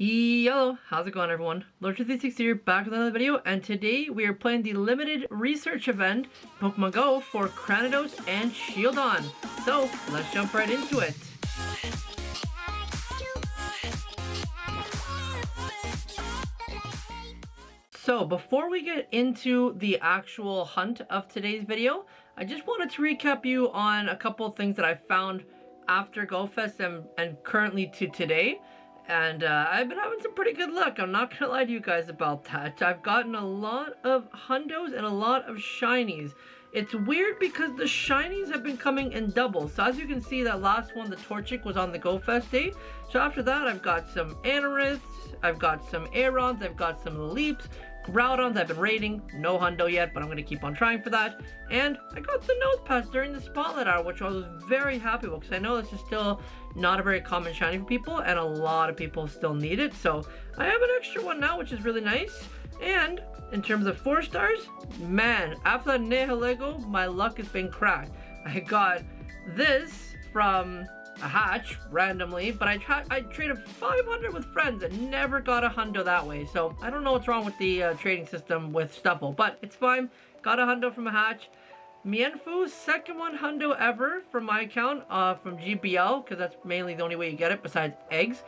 Yellow, how's it going everyone? Lord360 here, back with another video, and today we are playing the limited research event Pokemon Go for Cranidos and Shieldon. So let's jump right into it. So before we get into the actual hunt of today's video, I just wanted to recap you on a couple of things that I found after GoFest and currently to today. And I've been having some pretty good luck. I'm not gonna lie to you guys about that. I've gotten a lot of hundos and a lot of shinies. It's weird because the shinies have been coming in doubles. So as you can see, that last one, the Torchic, was on the GoFest day. So after that, I've got some Anoriths, I've got some Aerons, I've got some Leaps, Groudons I've been raiding, no hundo yet, but I'm gonna keep on trying for that. And I got the Nosepass during the Spotlight Hour, which I was very happy with, because I know this is still not a very common shiny for people, and a lot of people still need it. So I have an extra one now, which is really nice. And in terms of 4 stars, man, after that Nihilego, my luck has been cracked. I got this from a hatch randomly, but I traded 500 with friends and never got a hundo that way. So I don't know what's wrong with the trading system with Stuffle, but it's fine. Got a hundo from a hatch. Mienfu's second one hundo ever from my account, from GBL, because that's mainly the only way you get it besides eggs.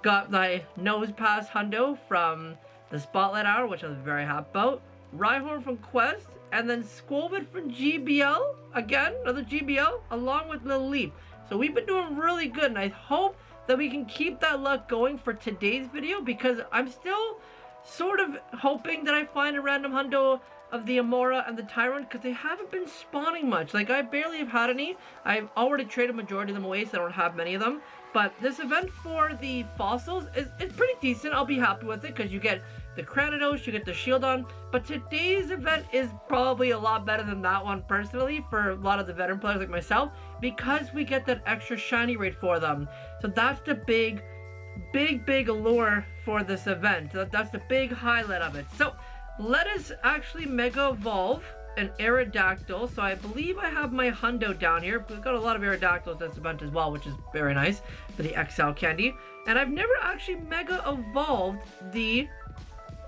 Got my Nosepass hundo from the Spotlight Hour, which I was very happy about. Rhyhorn from Quest, and then Squolvid from GBL, again, another GBL, along with Little Leap. So we've been doing really good, and I hope that we can keep that luck going for today's video, because I'm still sort of hoping that I find a random hundo of the Amora and the Tyrant, because they haven't been spawning much. Like, I barely have had any. I've already traded majority of them away, so I don't have many of them. But this event for the fossils is pretty decent. I'll be happy with it, because you get the Cranidos, you get the Shieldon. But today's event is probably a lot better than that one, personally, for a lot of the veteran players like myself, because we get that extra shiny rate for them. So that's the big allure for this event. That's the big highlight of it. So let us actually Mega Evolve an Aerodactyl. So I believe I have my hundo down here. We've got a lot of Aerodactyls this event as well, which is very nice for the XL candy. And I've never actually Mega Evolved the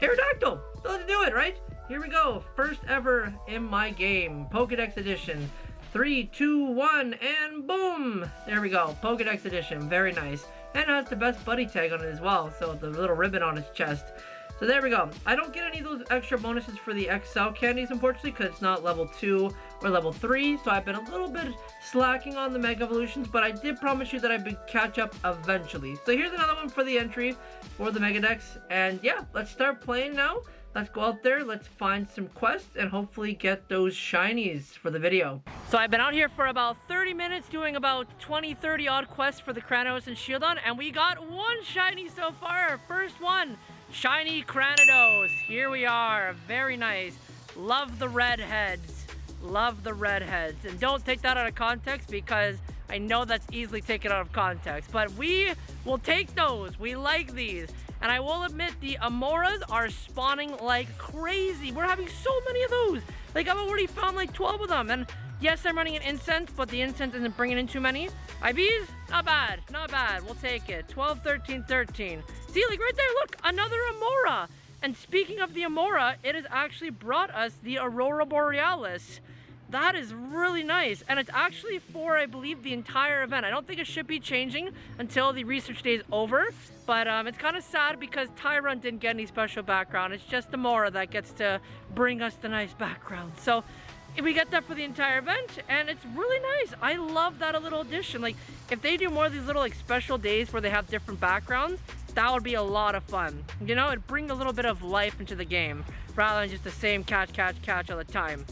Aerodactyl. So let's do it, right? Here we go. First ever in my game. Pokédex edition. 3, 2, 1, and boom! There we go. Pokédex edition. Very nice. And it has the best buddy tag on it as well. So the little ribbon on its chest. So there we go. I don't get any of those extra bonuses for the XL candies, unfortunately, because it's not level 2 or level 3. So I've been a little bit slacking on the Mega Evolutions, but I did promise you that I would catch up eventually. So here's another one for the entry for the Mega Dex. And yeah, let's start playing now. Let's go out there, let's find some quests, and hopefully get those shinies for the video. So I've been out here for about 30 minutes doing about 20-30 odd quests for the Cranidos and Shieldon, and we got one shiny so far. First one, shiny Cranidos. Here we are, very nice. Love the redheads, love the redheads. And don't take that out of context, because I know that's easily taken out of context, but we will take those. We like these. And I will admit, the Amoras are spawning like crazy. We're having so many of those. Like, I've already found like 12 of them. And yes, I'm running an incense, but the incense isn't bringing in too many. IVs, not bad, not bad. We'll take it. 12, 13, 13. See, like right there, look, another Amora. And speaking of the Amora, it has actually brought us the Aurora Borealis. That is really nice, and it's actually for, I believe, the entire event. I don't think it should be changing until the research day is over, but it's kind of sad because Tyrant didn't get any special background. It's just Amora that gets to bring us the nice background. So we get that for the entire event, and it's really nice. I love that a little addition. Like, if they do more of these little like special days where they have different backgrounds, that would be a lot of fun. You know, it'd bring a little bit of life into the game rather than just the same catch all the time.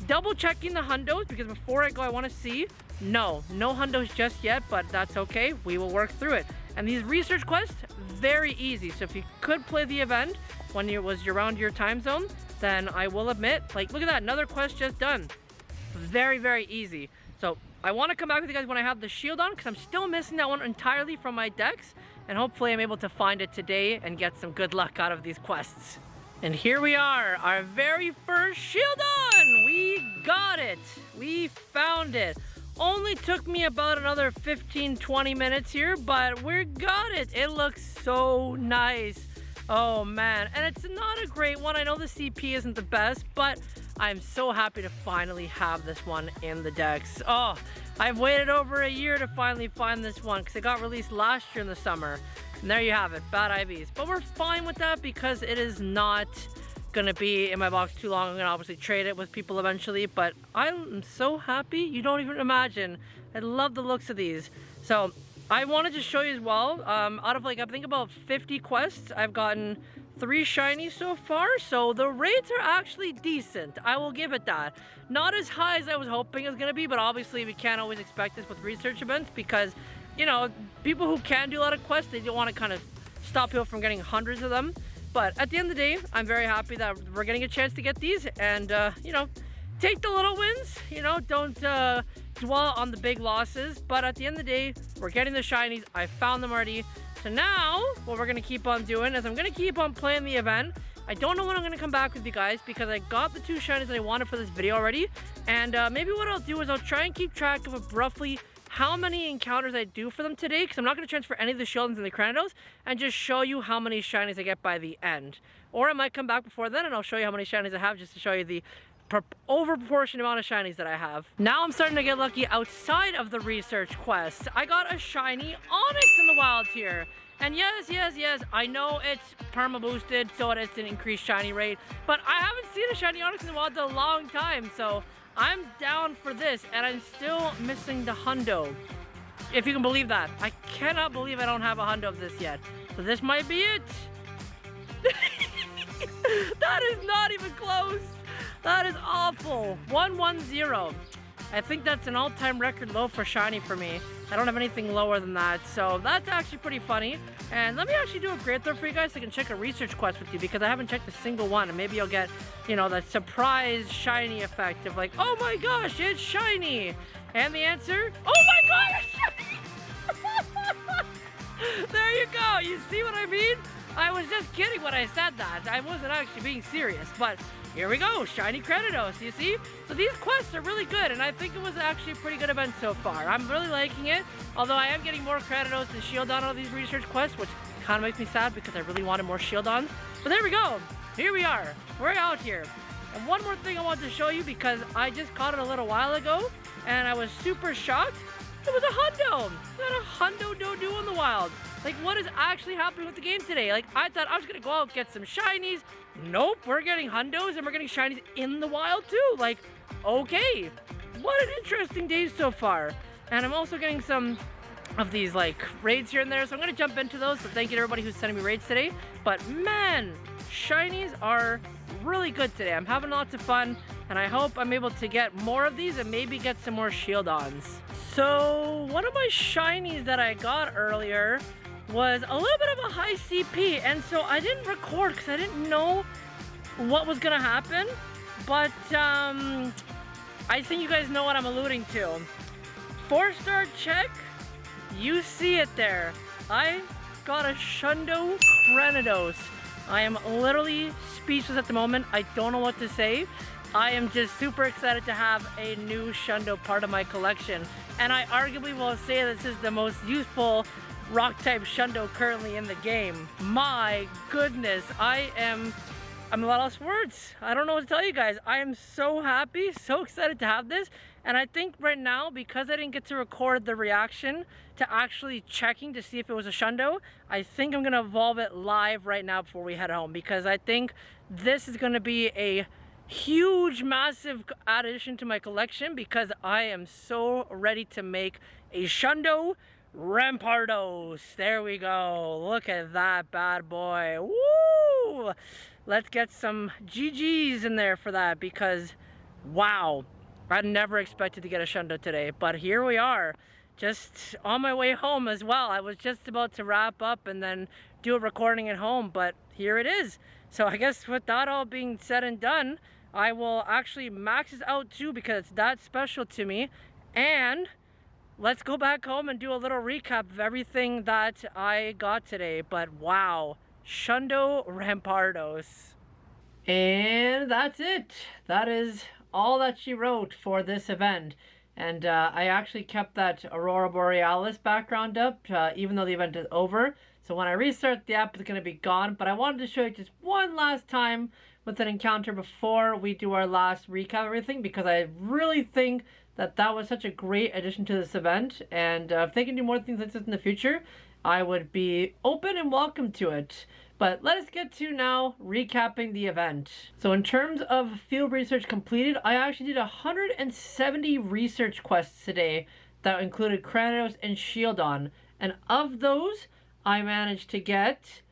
Double checking the hundos, because before I go, I want to see. No hundos just yet, but that's okay. We will work through it. And these research quests, very easy. So if you could play the event when it was around your time zone, then I will admit, like, look at that, another quest just done. Very easy. So I want to come back with you guys when I have the Shieldon, because I'm still missing that one entirely from my decks. And hopefully I'm able to find it today and get some good luck out of these quests. And here we are, our very first Shieldon! We got it! We found it! Only took me about another 15-20 minutes here, but we got it. It looks so nice. Oh man, and it's not a great one. I know the CP isn't the best, but I'm so happy to finally have this one in the decks. Oh, I've waited over a year to finally find this one because it got released last year in the summer. And there you have it, bad IVs. But we're fine with that because it is not gonna be in my box too long. I'm gonna obviously trade it with people eventually, but I'm so happy you don't even imagine. I love the looks of these. So I wanted to show you as well, out of like I think about 50 quests, I've gotten 3 shinies so far, so the rates are actually decent. I will give it that. Not as high as I was hoping it was gonna be, but obviously we can't always expect this with research events because, you know, people who can do a lot of quests, they don't want to kind of stop people from getting hundreds of them. But at the end of the day, I'm very happy that we're getting a chance to get these and, you know, take the little wins, you know, don't dwell on the big losses. But at the end of the day, we're getting the shinies. I found them already. So now, what we're gonna keep on doing is I'm gonna keep on playing the event. I don't know when I'm gonna come back with you guys because I got the 2 shinies that I wanted for this video already. And maybe what I'll do is I'll try and keep track of roughly how many encounters I do for them today, because I'm not going to transfer any of the Sheldons and the Cranidos, and just show you how many shinies I get by the end. Or I might come back before then and I'll show you how many shinies I have just to show you the over-proportioned amount of shinies that I have. Now I'm starting to get lucky outside of the research quest. I got a shiny Onyx in the wild here. And yes, I know it's perma boosted, so it's an increased shiny rate, but I haven't seen a shiny Onyx in the wild in a long time, so I'm down for this, and I'm still missing the hundo. If you can believe that. I cannot believe I don't have a hundo of this yet. So this might be it. That is not even close. That is awful. 110. I think that's an all-time record low for shiny for me. I don't have anything lower than that, so that's actually pretty funny. And let me actually do a grade throw for you guys so I can check a research quest with you because I haven't checked a single one, and maybe you'll get, you know, that surprise shiny effect of like, oh my gosh, it's shiny. And the answer, oh my god, it's shiny. There you go. You see what I mean? I was just kidding when I said that. I wasn't actually being serious, but here we go, shiny Cranidos, you see? So these quests are really good, and I think it was actually a pretty good event so far. I'm really liking it, although I am getting more Cranidos than Shieldon on these research quests, which kind of makes me sad because I really wanted more Shieldon. But there we go, here we are, we're out here. And one more thing I wanted to show you because I just caught it a little while ago, and I was super shocked. It was a hundo! We got a hundo dodo in the wild. Like, what is actually happening with the game today? Like, I thought I was gonna go out get some shinies. Nope, we're getting hundos and we're getting shinies in the wild too. Like, okay, what an interesting day so far. And I'm also getting some of these like raids here and there, so I'm gonna jump into those. So thank you to everybody who's sending me raids today. But man, shinies are really good today. I'm having lots of fun, and I hope I'm able to get more of these and maybe get some more Shieldons. So one of my shinies that I got earlier was a little bit of a high CP, and so I didn't record because I didn't know what was gonna happen, but I think you guys know what I'm alluding to. 4-star check, you see it there. I got a Shundo Cranidos. I am literally speechless at the moment. I don't know what to say. I am just super excited to have a new Shundo part of my collection, and I arguably will say this is the most useful rock type Shundo currently in the game. My goodness, I'm at a lost for words. I don't know what to tell you guys. I am so happy, so excited to have this, and I think right now, because I didn't get to record the reaction to actually checking to see if it was a Shundo, I think I'm gonna evolve it live right now before we head home, because I think this is gonna be a huge, massive addition to my collection, because I am so ready to make a Shundo Rampardos. There we go. Look at that bad boy. Woo! Let's get some GGs in there for that, because wow, I never expected to get a Shundo today, but here we are, just on my way home as well. I was just about to wrap up and then do a recording at home, but here it is. So I guess with that all being said and done, I will actually max this out too, because it's that special to me. And let's go back home and do a little recap of everything that I got today. But wow, Shundo Rampardos. And that's it. That is all that she wrote for this event. And I actually kept that Aurora Borealis background up, even though the event is over. So when I restart, the app is going to be gone. But I wanted to show you just one last time with an encounter before we do our last recap of everything, because I really think that that was such a great addition to this event. And if they can do more things like this in the future, I would be open and welcome to it. But let us get to now recapping the event. So in terms of field research completed, I actually did 170 research quests today that included Kratos and Shieldon. And of those, I managed to get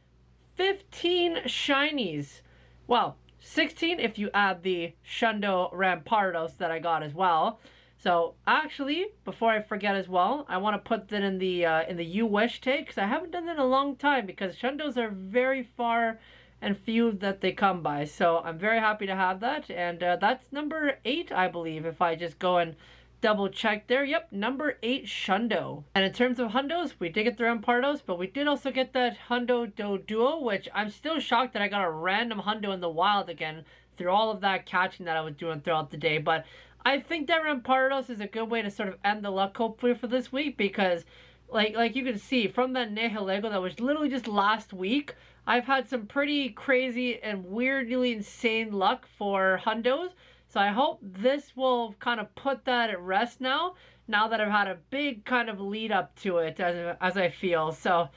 15 shinies. Well, 16 if you add the Shundo Rampardos that I got as well. So actually, before I forget as well, I want to put that in the you wish tag, because I haven't done that in a long time, because Shundos are very far and few that they come by. So I'm very happy to have that, and that's number 8, I believe, if I just go and double check there. Yep, number 8 Shundo. And in terms of Hundos, we did get the Rampardos, but we did also get that Hundo Duo, which I'm still shocked that I got a random Hundo in the wild again through all of that catching that I was doing throughout the day. But I think that Rampardos is a good way to sort of end the luck hopefully for this week, because like you can see from that Nihilego that was literally just last week, I've had some pretty crazy and weirdly insane luck for Hundos. So I hope this will kind of put that at rest now that I've had a big kind of lead up to it as I feel. So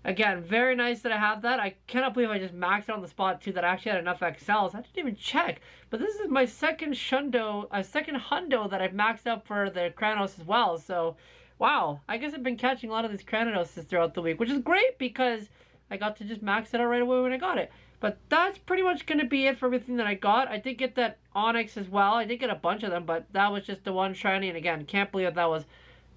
again, very nice that I have that. I cannot believe I just maxed out on the spot too that I actually had enough XLs. I didn't even check. But this is my second Hundo that I've maxed out for the Kranos as well. So, wow. I guess I've been catching a lot of these Kranoses throughout the week, which is great because I got to just max it out right away when I got it. But that's pretty much going to be it for everything that I got. I did get that Onyx as well. I did get a bunch of them, but that was just the one shiny. And again, can't believe that was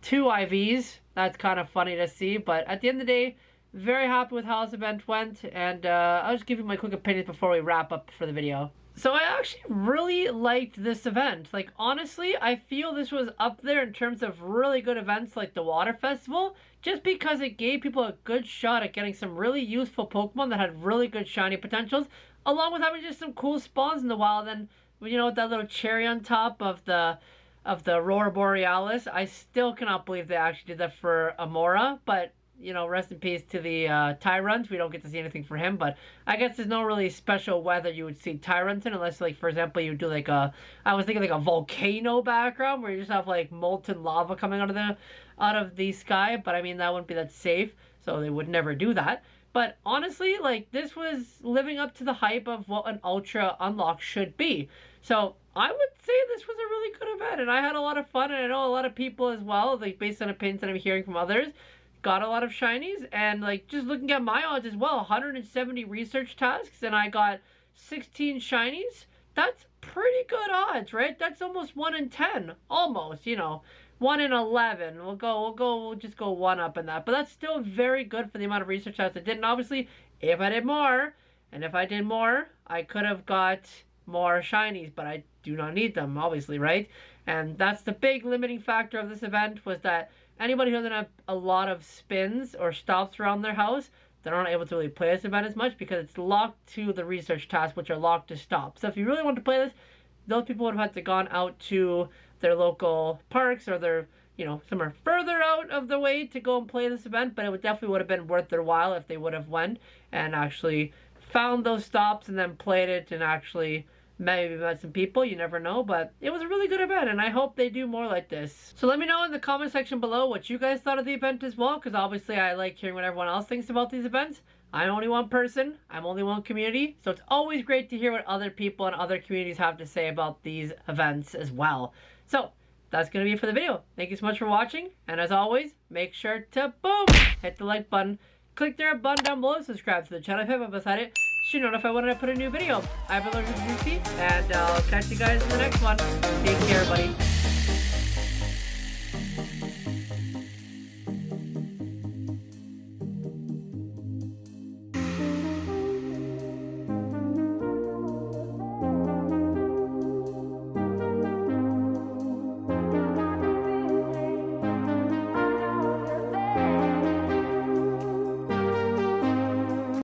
2 IVs. That's kind of funny to see. But at the end of the day, very happy with how this event went, and I'll just give you my quick opinions before we wrap up for the video. So I actually really liked this event. Like, honestly, I feel this was up there in terms of really good events like the Water Festival, just because it gave people a good shot at getting some really useful Pokemon that had really good shiny potentials, along with having just some cool spawns in the wild. And, you know, with that little cherry on top of the Aurora Borealis, I still cannot believe they actually did that for Amora, but you know, rest in peace to the Tyrant. We don't get to see anything for him, but I guess there's no really special weather you would see Tyrant in, unless, like, for example, you do like I was thinking like a volcano background where you just have like molten lava coming out of the sky, but I mean that wouldn't be that safe, so they would never do that. But honestly, like, this was living up to the hype of what an Ultra Unlock should be. So I would say this was a really good event, and I had a lot of fun, and I know a lot of people as well, like based on opinions that I'm hearing from others, got a lot of shinies. And like, just looking at my odds as well, 170 research tasks and I got 16 shinies. That's pretty good odds, right? That's almost 1 in 10, almost, you know, 1 in 11. We'll just go 1 up in that, but that's still very good for the amount of research tasks I did. And obviously, if I did more, I could have got more shinies, but I do not need them, obviously, right? And that's the big limiting factor of this event, was that anybody who doesn't have a lot of spins or stops around their house, they're not able to really play this event as much because it's locked to the research tasks, which are locked to stop. So if you really want to play this, those people would have had to gone out to their local parks or their, you know, somewhere further out of the way to go and play this event. But it would definitely would have been worth their while if they would have went and actually found those stops and then played it and actually maybe met some people. You never know, but it was a really good event, and I hope they do more like this. So let me know in the comment section below what you guys thought of the event as well, because obviously I like hearing what everyone else thinks about these events. I'm only one person, I'm only one community, so it's always great to hear what other people and other communities have to say about these events as well. So that's going to be it for the video. Thank you so much for watching, and as always, make sure to boom, hit the like button, click the red button down below, subscribe to the channel if you haven't beside it, so you notify when I put a new video. I've been Lucy, and I'll catch you guys in the next one. Take care, everybody.